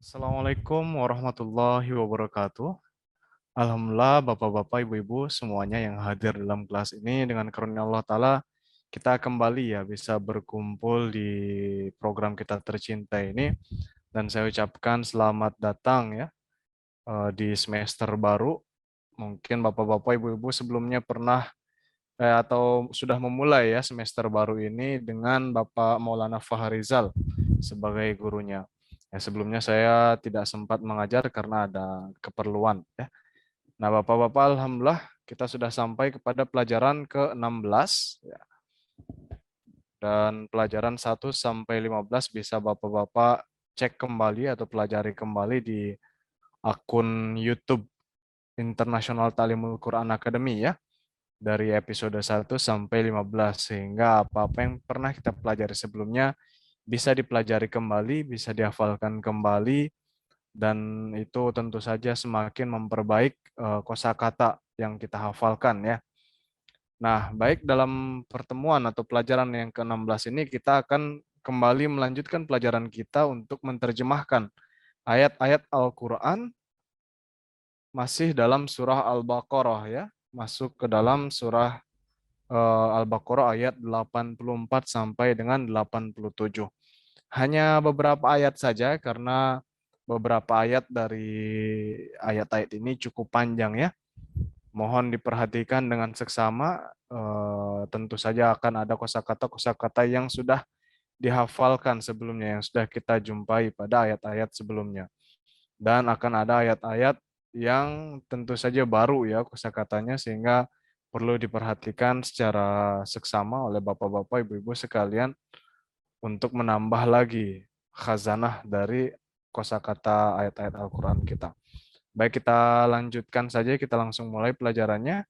Assalamualaikum warahmatullahi wabarakatuh. Alhamdulillah Bapak-Bapak, Ibu-Ibu semuanya yang hadir dalam kelas ini dengan karunia Allah Ta'ala kita kembali ya bisa berkumpul di program kita tercinta ini dan saya ucapkan selamat datang ya di semester baru. Mungkin Bapak-Bapak, Ibu-Ibu sebelumnya pernah atau sudah memulai ya semester baru ini dengan Bapak Maulana Faharizal sebagai gurunya. Ya, sebelumnya saya tidak sempat mengajar karena ada keperluan ya. Nah, Bapak-bapak alhamdulillah kita sudah sampai kepada pelajaran ke-16 ya. Dan pelajaran 1 sampai 15 bisa Bapak-bapak cek kembali atau pelajari kembali di akun YouTube International Talimul Quran Academy ya. Dari episode 1 sampai 15 sehingga apa-apa yang pernah kita pelajari sebelumnya bisa dipelajari kembali, bisa dihafalkan kembali dan itu tentu saja semakin memperbaik kosakata yang kita hafalkan ya. Nah, baik dalam pertemuan atau pelajaran yang ke-16 ini kita akan kembali melanjutkan pelajaran kita untuk menerjemahkan ayat-ayat Al-Qur'an masih dalam surah Al-Baqarah ya, masuk ke dalam surah Al-Baqarah ayat 84 sampai dengan 87. Hanya beberapa ayat saja karena beberapa ayat dari ayat-ayat ini cukup panjang ya. Mohon diperhatikan dengan seksama. Tentu saja akan ada kosakata-kosakata yang sudah dihafalkan sebelumnya, yang sudah kita jumpai pada ayat-ayat sebelumnya. Dan akan ada ayat-ayat yang tentu saja baru ya kosakatanya sehingga perlu diperhatikan secara seksama oleh Bapak-bapak, Ibu-ibu sekalian untuk menambah lagi khazanah dari kosakata ayat-ayat Al-Qur'an kita. Baik, kita lanjutkan saja, kita langsung mulai pelajarannya.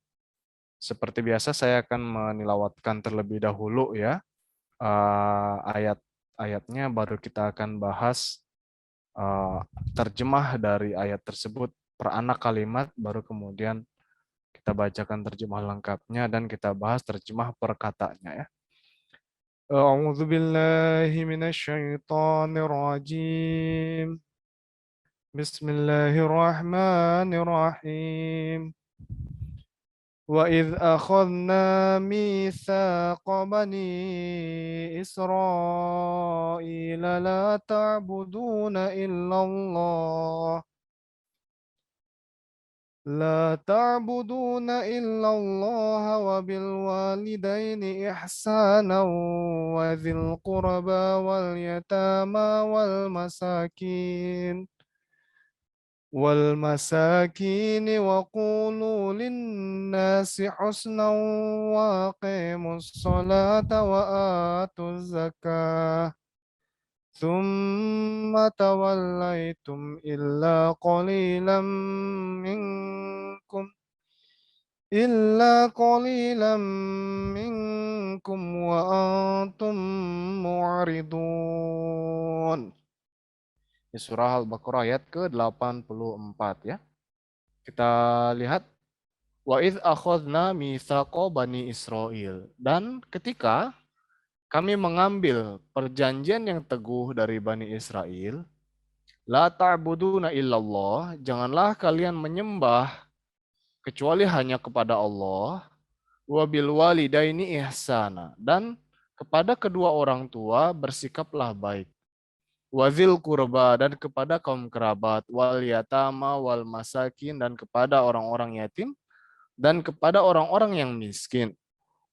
Seperti biasa saya akan menilawatkan terlebih dahulu ya ayat-ayatnya baru kita akan bahas eh, terjemah dari ayat tersebut per anak kalimat baru kemudian kita bacakan terjemah lengkapnya dan kita bahas terjemah per katanya ya. أعوذ بالله من الشيطان الرجيم بسم الله الرحمن الرحيم وإذ أخذنا ميثاق بني إسرائيل لا تعبدون إلا الله وبالوالدين إحسانا وذي القربى واليتامى والمساكين وقولوا للناس حسنا وأقيموا الصلاة وآتوا الزكاة ثم توليتم إلا قليلا منكم وأنتم معرضون. Di surah Al-Baqarah ayat ke-84 ya. Kita lihat wa idz akhadna mitsaqa bani Israil, dan ketika kami mengambil perjanjian yang teguh dari Bani Israel, la ta'buduna illallah, janganlah kalian menyembah kecuali hanya kepada Allah, wa bil walidaini ihsana, dan kepada kedua orang tua bersikaplah baik. Wazil kurba, dan kepada kaum kerabat, wal yatama wal masakin, dan kepada orang-orang yatim, dan kepada orang-orang yang miskin.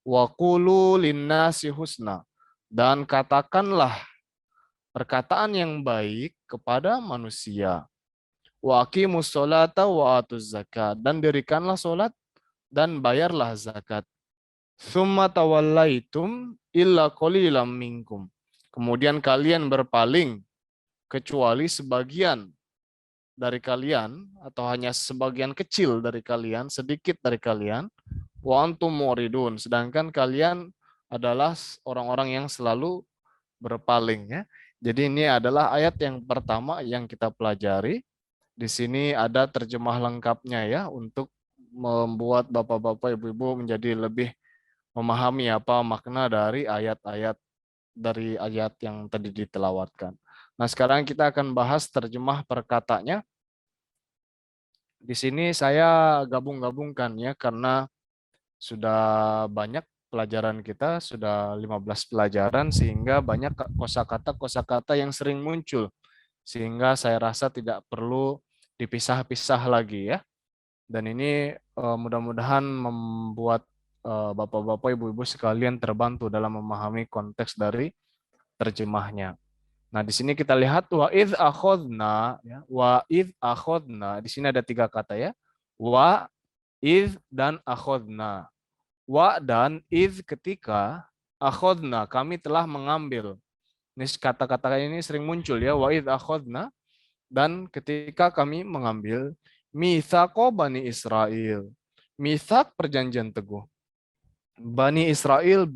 Wa qulu linnasi husna, dan katakanlah perkataan yang baik kepada manusia. Wa aqimus sholata wa atuz zakat, dan dirikanlah solat dan bayarlah zakat. Tsumma tawallaitum illa qalilam minkum. Kemudian kalian berpaling kecuali sebagian dari kalian atau hanya sebagian kecil dari kalian, sedikit dari kalian, wa antum muridun, sedangkan kalian adalah orang-orang yang selalu berpaling ya. Jadi ini adalah ayat yang pertama yang kita pelajari. Di sini ada terjemah lengkapnya ya untuk membuat Bapak-bapak, Ibu-ibu menjadi lebih memahami apa makna dari ayat-ayat yang tadi ditelawatkan. Nah, sekarang kita akan bahas terjemah perkatanya. Di sini saya gabung-gabungkan ya, karena sudah banyak pelajaran kita, sudah 15 pelajaran, sehingga banyak kosakata-kosakata yang sering muncul. Sehingga saya rasa tidak perlu dipisah-pisah lagi ya. Dan ini mudah-mudahan membuat bapak-bapak, ibu-ibu sekalian terbantu dalam memahami konteks dari terjemahnya. Nah, di sini kita lihat wa id akhadna ya, wa id akhadna. Di sini ada 3 kata ya. Wa, id, dan akhadna. Wa dan id ketika, akhadna kami telah mengambil. Ini kata-kata ini sering muncul ya, wa id akhadna, dan ketika kami mengambil mitsaqo Bani Israel. Mitsak perjanjian teguh. Bani Israel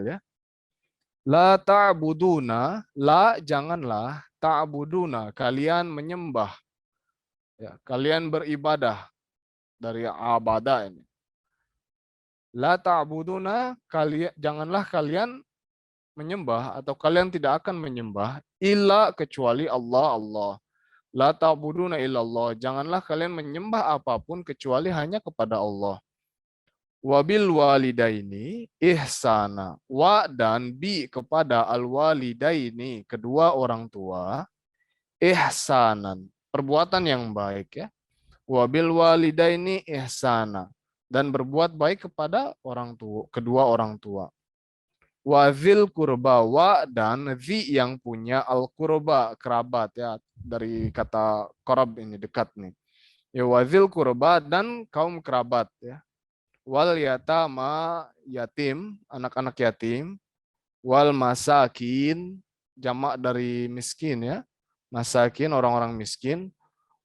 ya. La ta'buduna, la janganlah, ta'buduna kalian menyembah ya, kalian beribadah dari abada ini. La ta'buduna, kalian janganlah kalian menyembah atau kalian tidak akan menyembah illa kecuali Allah. La ta'buduna illallah, janganlah kalian menyembah apapun kecuali hanya kepada Allah. Wabil walidaini ihsana. Wa dan bi kepada al walidaini kedua orang tua ihsanan, perbuatan yang baik ya. Wabil walidaini ihsana, dan berbuat baik kepada orang tua, kedua orang tua. Wazil kurba, wa dan zi yang punya al kurba kerabat ya, dari kata korab ini dekat nih. Ya wazil kurba dan kaum kerabat ya. Wal yatama yatim, anak-anak yatim. Wal masakin, jamak dari miskin ya. Masakin, orang-orang miskin.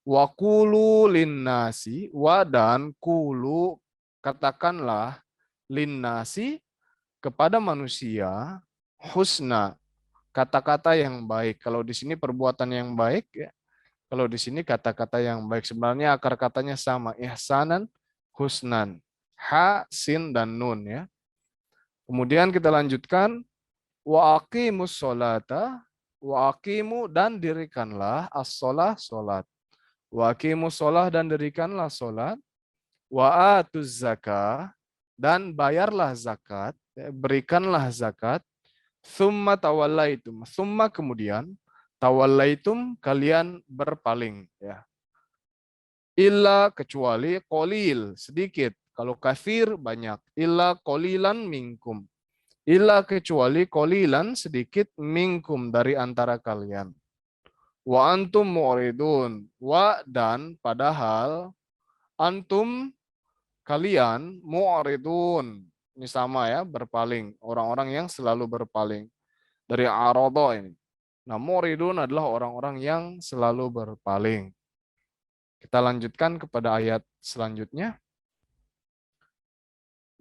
Wa kulu linnasi, wa dan kulu katakanlah linnasi kepada manusia husna, kata-kata yang baik. Kalau di sini perbuatan yang baik ya. Kalau di sini kata-kata yang baik, sebenarnya akar katanya sama, ihsanan, husnan. Ha, sin, dan nun ya. Kemudian kita lanjutkan wa aqimus sholata, wa aqimu dan dirikanlah as-sholah salat. Wa aqimus sholah dan dirikanlah salat. Wa atuz zakah dan bayarlah zakat, berikanlah zakat. Summa tawallaitum, summa kemudian tawallaitum kalian berpaling ya. Illa kecuali kolil sedikit, kalau kafir banyak. Illa kolilan minkum, illa kecuali kolilan sedikit minkum dari antara kalian. Wa antum mu'ridun, wa dan padahal antum kalian mu'ridun. Ini sama ya, berpaling, orang-orang yang selalu berpaling dari arodo ini. Nah, mu'ridun adalah orang-orang yang selalu berpaling. Kita lanjutkan kepada ayat selanjutnya.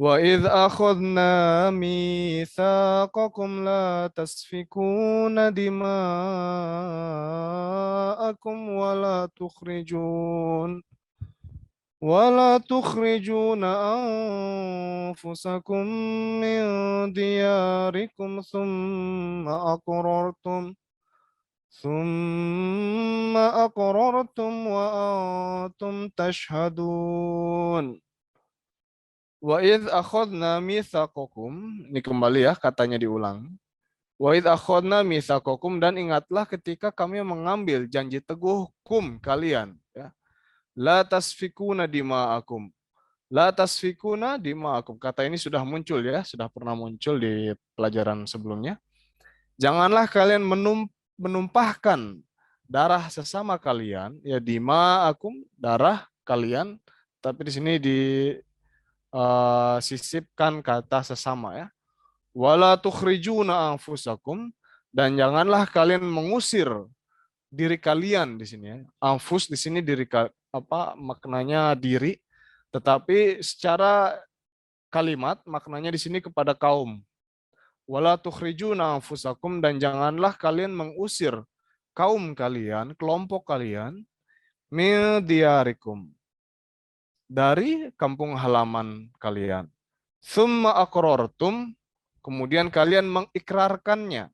Wa idh akhadna mitsaqakum la tasfikuna dima'akum wa la tukhrijuna anfusakum min diyarikum thumma aqrartum wa antum tashhadun. Wa idh akhadna mitsaqakum, ini kembali ya katanya diulang. Wa idh akhadna mitsaqakum, dan ingatlah ketika kami mengambil janji teguhkum kalian ya. La tasfikuna dima'akum. La tasfikuna dima'akum. Kata ini sudah muncul ya, sudah pernah muncul di pelajaran sebelumnya. Janganlah kalian menumpahkan darah sesama kalian ya, dima'akum darah kalian, tapi di sini sisipkan kata sesama ya. Wala tukhrijuna anfusakum, dan janganlah kalian mengusir diri kalian di sini ya. Anfus di sini diri, apa maknanya diri, tetapi secara kalimat maknanya di sini kepada kaum. Wala tukhrijuna anfusakum, dan janganlah kalian mengusir kaum kalian, kelompok kalian, min diyarikum, dari kampung halaman kalian. Summa aqrartum, kemudian kalian mengikrarkannya.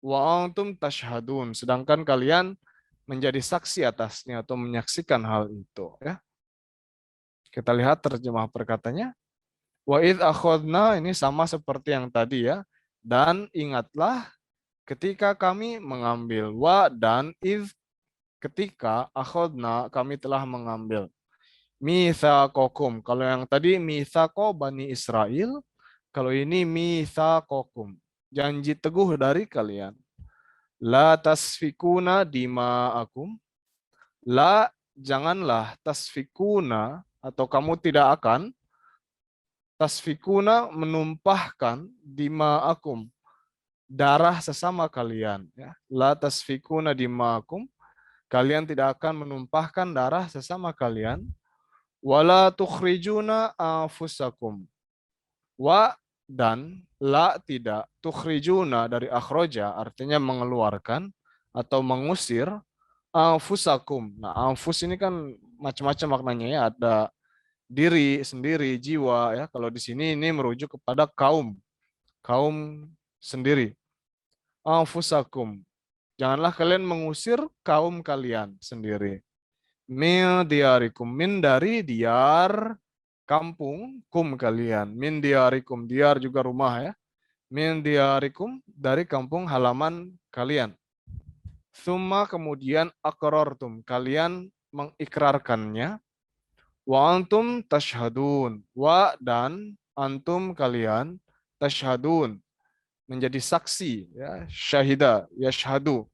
wa antum tashhadun, sedangkan kalian menjadi saksi atasnya atau menyaksikan hal itu, ya. Kita lihat terjemah perkataannya. Wa id akhadna, ini sama seperti yang tadi ya. Dan ingatlah ketika kami mengambil, wa dan id ketika akhadna kami telah mengambil. Mitsaqakum. Kalau yang tadi mitsaqo Bani Israel, kalau ini mitsaqakum. Janji teguh dari kalian. La tasfikuna dima'akum. La, janganlah tasfikuna, atau kamu tidak akan tasfikuna menumpahkan dima'akum, darah sesama kalian, ya. La tasfikuna dima'akum, kalian tidak akan menumpahkan darah sesama kalian. Wala tukhrijuna anfusakum. Wa dan la tidak, tukhrijuna dari akhroja artinya mengeluarkan atau mengusir, anfusakum. Nah, anfus ini kan macam-macam maknanya ya, ada diri sendiri, jiwa ya. Kalau di sini ini merujuk kepada kaum, kaum sendiri. Anfusakum. Janganlah kalian mengusir kaum kalian sendiri. Min diarikum, min dari diar kampung, kum kalian. Min diarikum, diar juga rumah ya. Min diarikum dari kampung halaman kalian. Summa kemudian akrortum, kalian mengikrarkannya. Wa antum tashhadun. Wa dan antum kalian tashhadun menjadi saksi ya, syahida yashhadu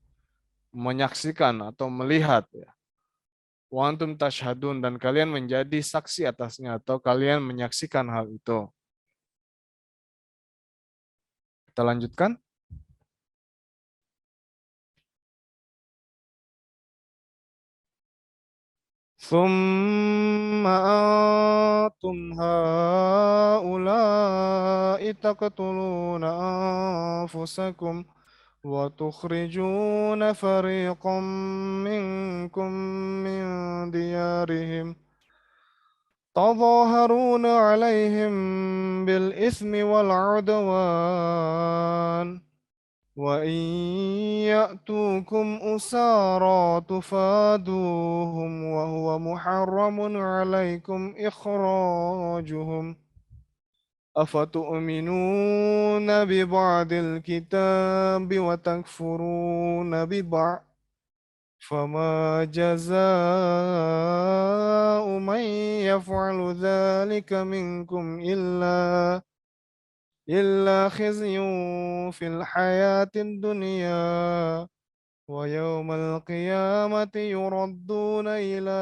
menyaksikan atau melihat ya. Wa antum tashhadun dan kalian menjadi saksi atasnya atau kalian menyaksikan hal itu. Kita lanjutkan. ثم أنتم هؤلاء تقتلون أنفسكم وتخرجون فريقا منكم من ديارهم تظاهرون عليهم بالإثم والعدوان وإن يأتوكم أسارى تفادوهم وهو محرم عليكم إخراجهم أفتؤمنون ببعض الكتاب وتكفرون ببعض فما جزاء من يفعل ذلك منكم إلا خزي في الحياة الدنيا ويوم القيامة يردون إلى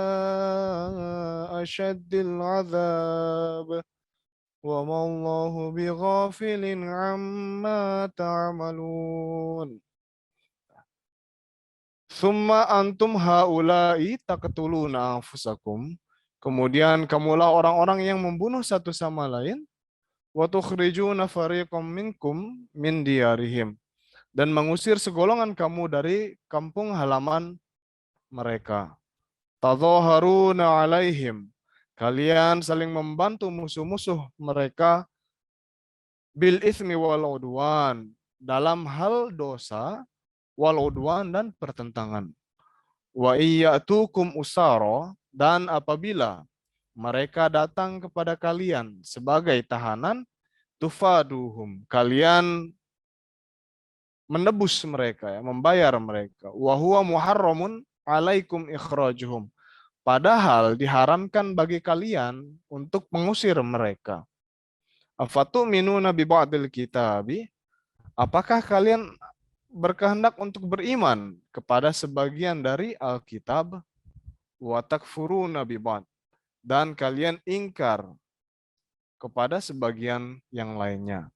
أشد العذاب وما الله بغافل عما تعملون Summa antum haula'i taqtuluna anfusakum. Kemudian kamulah orang-orang yang membunuh satu sama lain. Wa tukhrijuna fariqam minkum min diyarihim. Dan mengusir segolongan kamu dari kampung halaman mereka. Tadhaharuna alaihim. Kalian saling membantu musuh-musuh mereka bil itsmi wal udwan, dalam hal dosa, wal udwan dan pertentangan. Wa iyyatukum usara, dan apabila mereka datang kepada kalian sebagai tahanan, tufaduhum, kalian menebus mereka ya, membayar mereka. Wa huwa muharramun alaikum ikhrajuhum. Padahal diharamkan bagi kalian untuk mengusir mereka. Afatu'minuna bi ba'dil kitabi? Apakah kalian berkehendak untuk beriman kepada sebagian dari Alkitab? Wa takfuruna bi ba'd, dan kalian ingkar kepada sebagian yang lainnya.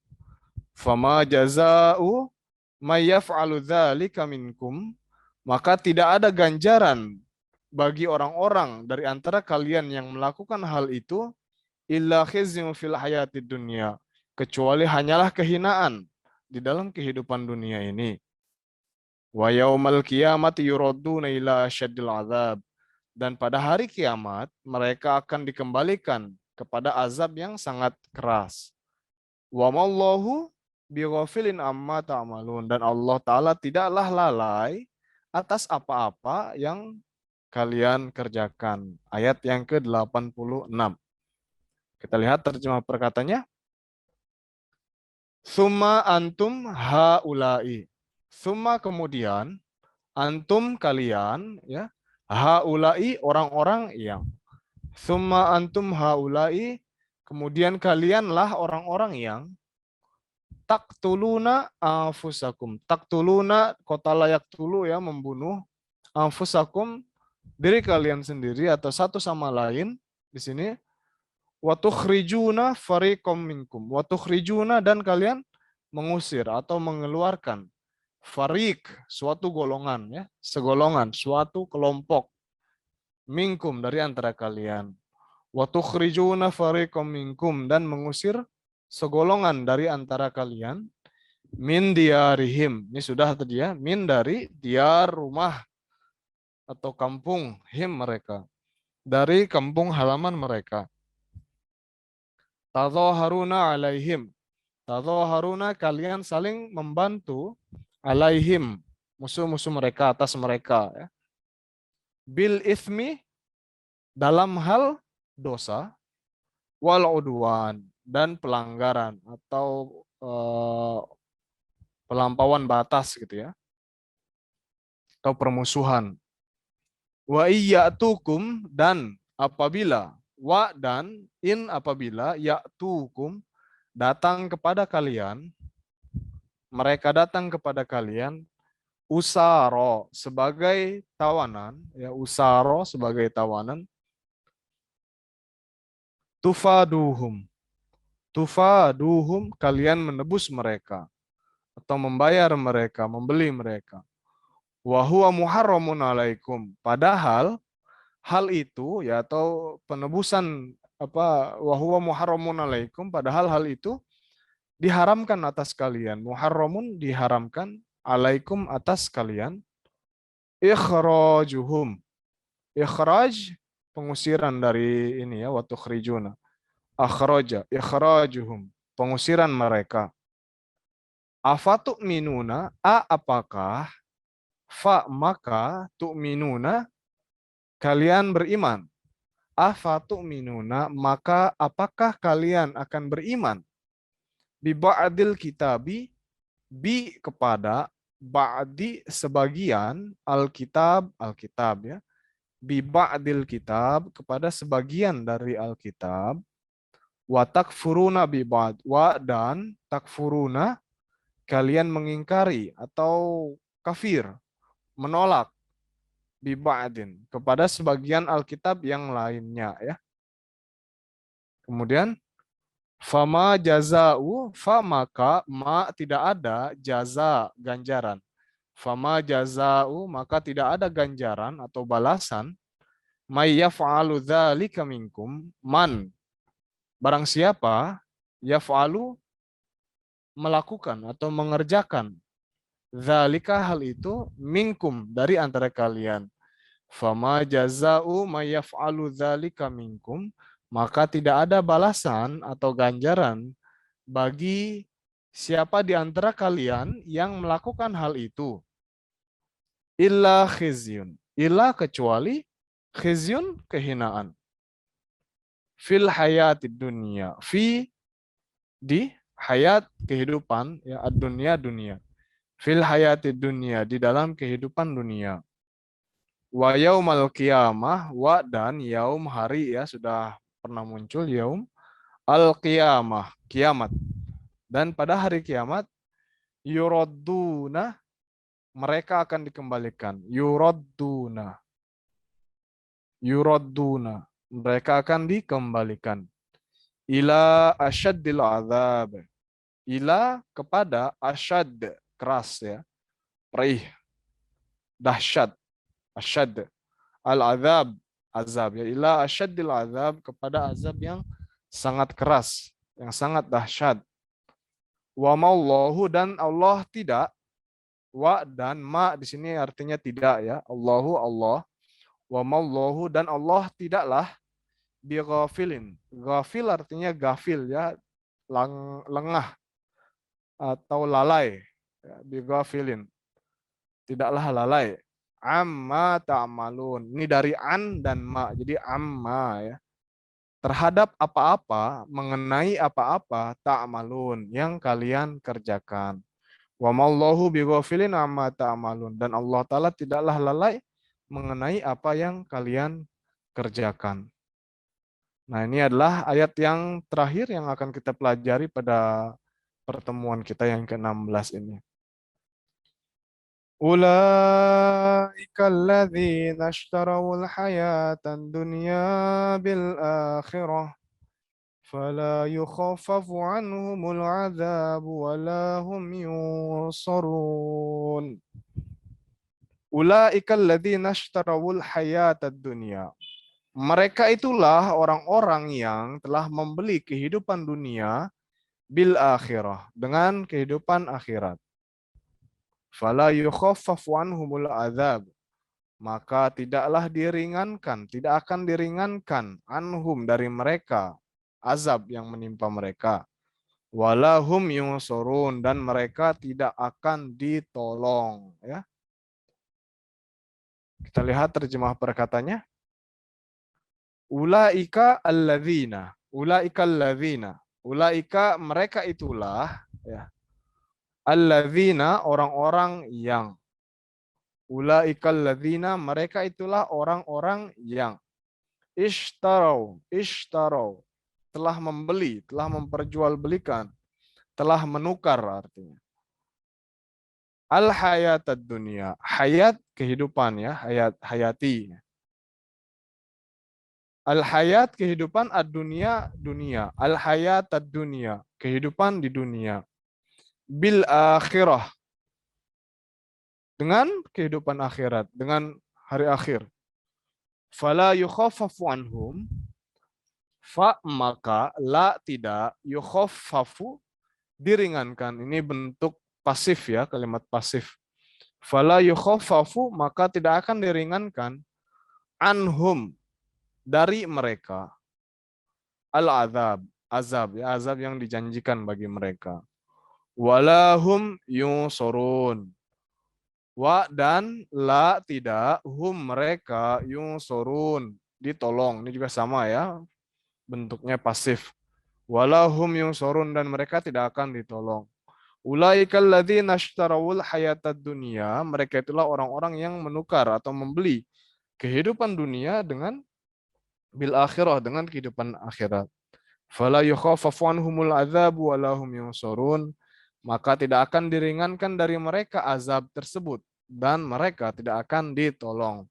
Fama jaza'u may yaf'alu dzalika minkum, maka tidak ada ganjaran bagi orang-orang dari antara kalian yang melakukan hal itu illa khizyun fil hayatid dunya, kecuali hanyalah kehinaan di dalam kehidupan dunia ini. Wa yaumal qiyamati yuradduna ila syaddil azab, dan pada hari kiamat mereka akan dikembalikan kepada azab yang sangat keras. Wa mallahu, bighafilin amma ta'malun, dan Allah Ta'ala tidaklah lalai atas apa-apa yang kalian kerjakan. Ayat yang ke-86. Kita lihat terjemah perkataannya. Summa antum haulai. Summa kemudian, antum kalian, ya, haulai orang-orang yang. Summa antum haulai, kemudian kalianlah orang-orang yang taktuluna anfusakum. Taktuluna kota layak tulu, ya, membunuh, anfusakum diri kalian sendiri atau satu sama lain di sini. Wa tukhrijuna fariqam minkum. Wa tukhrijuna, dan kalian mengusir atau mengeluarkan, fariq suatu golongan, ya, segolongan, suatu kelompok, minkum dari antara kalian. Wa tukhrijuna fariqam minkum, dan mengusir segolongan dari antara kalian, min diarihim. Ini sudah tadi, ya, min dari diar, rumah atau kampung, him mereka, dari kampung halaman mereka. Tadhaharuna alaihim. Tadhaharuna, kalian saling membantu, alaihim, musuh-musuh mereka, atas mereka, ya. Bil ithmi, dalam hal dosa, wal udwan, dan pelanggaran atau pelampauan batas gitu, ya, atau permusuhan. Wa iyyatukum, dan apabila, wa dan in apabila, ya'tukum datang kepada kalian, mereka datang kepada kalian, usaro sebagai tawanan, ya, usaro sebagai tawanan, tufaduhum, tufaduhum, kalian menebus mereka atau membayar mereka, membeli mereka. Wa huwa muharramun alaikum, padahal hal itu, ya, atau penebusan, apa, wa huwa muharramun alaikum, padahal hal itu diharamkan atas kalian. Muharramun, diharamkan, alaikum, atas kalian. Ikhrajuhum, ikhraj pengusiran dari ini, ya, wa tukhrijuna. Akhraja, ikhrajuhum, pengusiran mereka. Afatu'minuna, apakah, fa maka, tu'minuna, kalian beriman. Afatu'minuna, maka apakah kalian akan beriman. Bi ba'dil kitabi, bi kepada, ba'di sebagian, alkitab, alkitab, ya. Bi ba'dil kitab, kepada sebagian dari alkitab. Wa takfuruna bi ba'd, wa dan takfuruna, kalian mengingkari atau kafir, menolak, bi ba'din, kepada sebagian alkitab yang lainnya, ya. Kemudian fama jaza'u, fa maka, ma tidak ada, jaza ganjaran. Fama jaza'u, maka tidak ada ganjaran atau balasan, may yaf'alu dzalika minkum, man, barang siapa, yaf'alu, melakukan atau mengerjakan, dzalika, hal itu, minkum, dari antara kalian. Fama jaza'u may yaf'alu dzalika minkum, maka tidak ada balasan atau ganjaran bagi siapa di antara kalian yang melakukan hal itu. Illa khizyun, illa kecuali, khizyun kehinaan. Fil hayatid dunia, fi di hayat kehidupan, ya, ad-dunya dunia. Fil hayatid dunia, di dalam kehidupan dunia. Wa yaumal qiyamah, wa dan yaum, hari, ya, sudah pernah muncul yaum al qiyamah, kiamat. Dan pada hari kiamat, yuraduna, mereka akan dikembalikan. Yuraduna, yuraduna, mereka akan dikembalikan. Ila asyaddil azab, ila kepada, asyad keras, ya, perih, dahsyat, asyad, al azab, azab, ya, ila asyaddil azab, kepada azab yang sangat keras, yang sangat dahsyat. Wa mallahu, dan Allah tidak, wa dan ma di sini artinya tidak, ya, Allahu, Allah. Wa mallahu, dan Allah tidaklah, bi ghafilin, ghafil artinya gafil, ya, lengah, atau lalai. Ya, bighafilin. Tidaklah lalai. Amma ta'malun. Ini dari an dan ma. Jadi amma ya. Terhadap apa-apa, mengenai apa-apa ta'malun yang kalian kerjakan. Wa mallahu bighafilin amma ta'malun. Dan Allah Ta'ala tidaklah lalai mengenai apa yang kalian kerjakan. Nah, ini adalah ayat yang terakhir yang akan kita pelajari pada pertemuan kita yang ke-16 ini. Ulaika alladzina ishtarawul hayatan dunya bil akhirah fala yukhaffafu anhumul adzabu wala hum yunsarun. Ulaika alladzina ishtarawul hayatad dunya. Mereka itulah orang-orang yang telah membeli kehidupan dunia bil akhirah, dengan kehidupan akhirat. Fala yukhaffafu anhumul adzab, maka tidaklah diringankan, tidak akan diringankan anhum dari mereka azab yang menimpa mereka. Walahum yunsurun, dan mereka tidak akan ditolong, ya. Kita lihat terjemah perkataannya. Ulaika alladzina, ulaika alladzina, ulaika mereka itulah, ya. Alladzina orang-orang yang, ulaika alladzina mereka itulah orang-orang yang ishtarau telah membeli, telah memperjualbelikan, telah menukar artinya. Al hayatad dunia, hayat kehidupan ya, hayati. Al hayat kehidupan, ad dunia dunia, al hayatad dunia kehidupan di dunia. Bil akhirah dengan kehidupan akhirat, dengan hari akhir. Fala yukhaffafu anhum, fa maka, la tidak, yukhaffafu diringankan. Ini bentuk pasif ya, kalimat pasif. Fala yukhaffafu maka tidak akan diringankan anhum dari mereka al azab, azab ya, azab yang dijanjikan bagi mereka. Walahum yunsurun, wa dan la tidak, hum mereka yunsurun ditolong. Ini juga sama ya, bentuknya pasif. Walahum yunsurun, dan mereka tidak akan ditolong. Ulaikal ladzina ishtarawul hayatad dunya, mereka itulah orang-orang yang menukar atau membeli kehidupan dunia dengan bil akhirah, dengan kehidupan akhirat. Fala yukhaffafu anhumul adzabu wa lahum yunsurun, maka tidak akan diringankan dari mereka azab tersebut dan mereka tidak akan ditolong.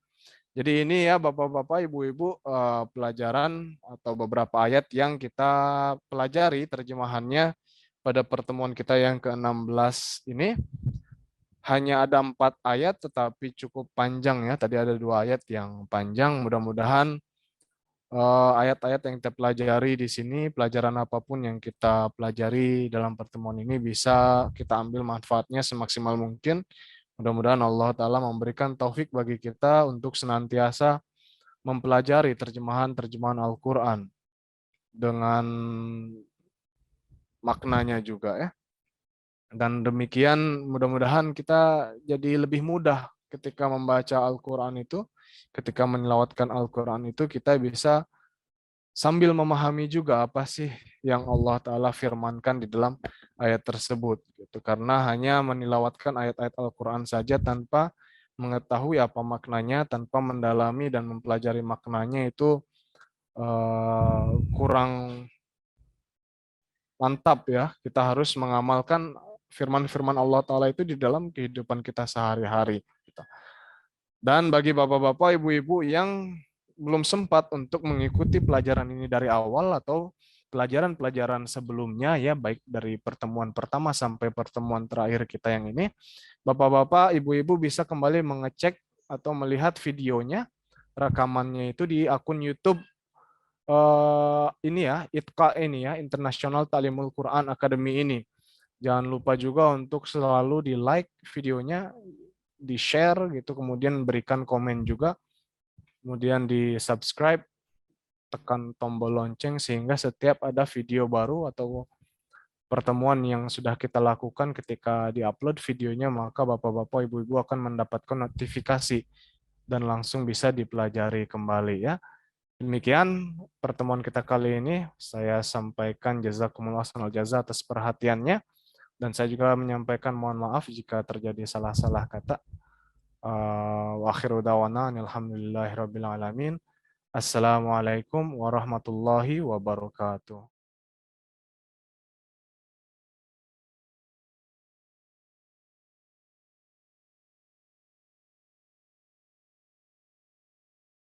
Jadi ini ya Bapak-bapak, Ibu-ibu, pelajaran atau beberapa ayat yang kita pelajari terjemahannya pada pertemuan kita yang ke-16 ini. Hanya ada 4 ayat tetapi cukup panjang ya. Tadi ada 2 ayat yang panjang. Mudah-mudahan ayat-ayat yang kita pelajari di sini, pelajaran apapun yang kita pelajari dalam pertemuan ini bisa kita ambil manfaatnya semaksimal mungkin. Mudah-mudahan Allah Ta'ala memberikan taufik bagi kita untuk senantiasa mempelajari terjemahan-terjemahan Al-Quran dengan maknanya juga ya. Dan demikian mudah-mudahan kita jadi lebih mudah ketika membaca Al-Quran itu, ketika menilawatkan Al-Quran itu kita bisa sambil memahami juga apa sih yang Allah Ta'ala firmankan di dalam ayat tersebut. Gitu. Karena hanya menilawatkan ayat-ayat Al-Quran saja tanpa mengetahui apa maknanya, tanpa mendalami dan mempelajari maknanya itu kurang mantap ya. Kita harus mengamalkan firman-firman Allah Ta'ala itu di dalam kehidupan kita sehari-hari. Dan bagi bapak-bapak, ibu-ibu yang belum sempat untuk mengikuti pelajaran ini dari awal atau pelajaran-pelajaran sebelumnya ya, baik dari pertemuan pertama sampai pertemuan terakhir kita yang ini, bapak-bapak, ibu-ibu bisa kembali mengecek atau melihat videonya, rekamannya itu di akun YouTube ini ya, ITQA ini ya, International Ta'limul Quran Academy ini. Jangan lupa juga untuk selalu di like videonya, di share gitu, kemudian berikan komen juga, kemudian di subscribe, tekan tombol lonceng sehingga setiap ada video baru atau pertemuan yang sudah kita lakukan ketika diupload videonya, maka Bapak-bapak, Ibu-ibu akan mendapatkan notifikasi dan langsung bisa dipelajari kembali ya. Demikian pertemuan kita kali ini. Saya sampaikan jazakumullah khairal jaza atas perhatiannya, dan saya juga menyampaikan mohon maaf jika terjadi salah-salah kata. Wa akhiru dawana alhamdulillahirabbil alamin. Assalamualaikum warahmatullahi wabarakatuh.